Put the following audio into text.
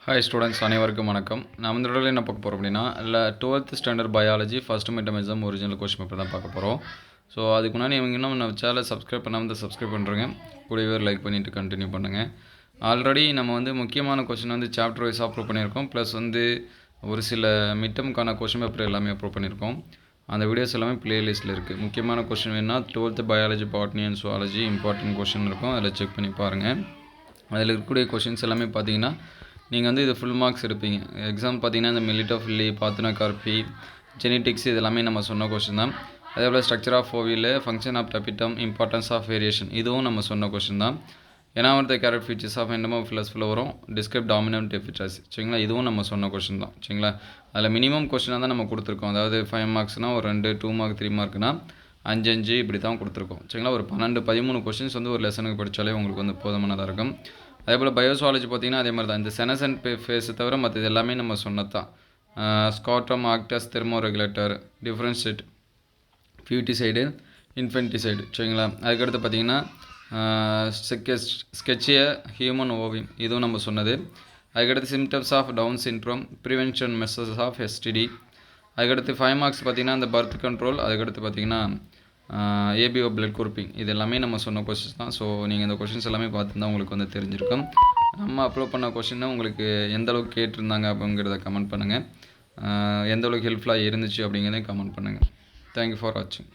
Hi students, அனைவருக்கும் வணக்கம். நான் இந்த தடவை என்ன பார்க்க போகிறோம் அப்படின்னா, இல்லை 12th standard biology first midterm exam original question paper தான் பார்க்க போகிறோம். ஸோ அதுக்கு முன்னாடி இவங்க இன்னும் நம்ம சேனலை சப்ஸ்கிரைப் பண்ணாமல் சப்ஸ்கிரைப் பண்ணுறேங்க. கூடவே லைக் பண்ணிவிட்டு கண்டினியூ பண்ணுங்கள். ஆல்ரெடி நம்ம முக்கியமான கொஸ்டின் சாப்டர் வைஸ் அப்ரூவ் பண்ணியிருக்கோம். ப்ளஸ் ஒரு சில மிட்டமுக்கான கொஸ்டின் பேப்பர் எல்லாமே அப்ரூவ் பண்ணியிருக்கோம். அந்த வீடியோஸ் எல்லாமே ப்ளேலிஸ்ட்டில் இருக்குது. முக்கியமான கொஸ்டின் வேணுன்னா 12th biology, botany and zoology important question இருக்கும். அதில் செக் பண்ணி பாருங்கள். அதில் இருக்கக்கூடிய கொஸ்டின்ஸ் எல்லாமே பார்த்தீங்கன்னா நீங்கள் இது ஃபுல் மார்க்ஸ் எடுப்பீங்க. எக்ஸாம் பார்த்தீங்கன்னா இந்த மிலிட்டோஃபில்லி, பாத்தனோகார்பி, ஜெனட்டிக்ஸ் இது எல்லாமே நம்ம சொன்ன கொஸ்டின் தான். அதே போல் ஸ்ட்ரக்சர் ஆஃப் ஓவியில், ஃபங்க்ஷன் ஆஃப் டபிட்டம், இம்பார்ட்டன்ஸ் ஆஃப் வேரியேஷன் இதுவும் நம்ம சொன்ன கொஸ்டின் தான். ஏன்னா கேரட் ஃபீச்சர்ஸ் ஆஃப் எண்டமோஃபிலஸ்ஃபில் வரும், டிஸ்கிரைப் டாமினன்ட் எஃபிட்டாஸ் சரிங்களா. இதுவும் நம்ம சொன்ன கொஸ்டின் தான் சரிங்களா. அதில் மினிமம் கொஸ்டினாக தான் நம்ம கொடுத்துருக்கோம். அதாவது 5 மார்க்ஸ்னால் ஒரு 2, 2 மார்க் 3 மார்க்னா 5 இப்படி தான் கொடுத்துருக்கோம் சரிங்களா. ஒரு 12-13 கொஸ்டின்ஸ் ஒரு லெசனுக்கு படித்தாலே உங்களுக்கு போதுமானதாக இருக்கும். அதே போல் பயோசுவாலஜி பார்த்திங்கன்னா அதே மாதிரி தான். இந்த செனசன் ஃபேஸை தவிர மற்றது எல்லாமே நம்ம சொன்னது தான். ஸ்காட்ரம், ஆக்டஸ், தெர்மோ ரெகுலேட்டர், டிஃப்ரென்ஷியேட், பியூட்டிசைடு, இன்ஃபென்டிசைடு சரிங்களா. அதுக்கடுத்து பார்த்திங்கன்னா ஸ்கெட்சிய ஹியூமன் ஓவியம் இதுவும் நம்ம சொன்னது. அதுக்கடுத்து symptoms of Down syndrome, prevention messages of STD. அதுக்கடுத்து 5 மார்க்ஸ் பார்த்திங்கன்னா இந்த பர்த் கண்ட்ரோல். அதுக்கடுத்து பார்த்திங்கன்னா ஏபிஓ பிளட் குரூப்பிங் இது எல்லாமே நம்ம சொன்ன கொஸ்டின்ஸ் தான். ஸோ நீங்கள் இந்த கொஸ்டின்ஸ் எல்லாமே பார்த்துருந்தா உங்களுக்கு தெரிஞ்சிருக்கும். நம்ம அப்லோட் பண்ண கொஸ்டின் உங்களுக்கு எந்த அளவுக்கு கேட்டிருந்தாங்க அப்படிங்கிறத கமெண்ட் பண்ணுங்கள். எந்த அளவுக்கு ஹெல்ப்ஃபுல்லாக இருந்துச்சு அப்படிங்கிறதையும் கமெண்ட் பண்ணுங்கள். தேங்க்யூ ஃபார் வாட்சிங்.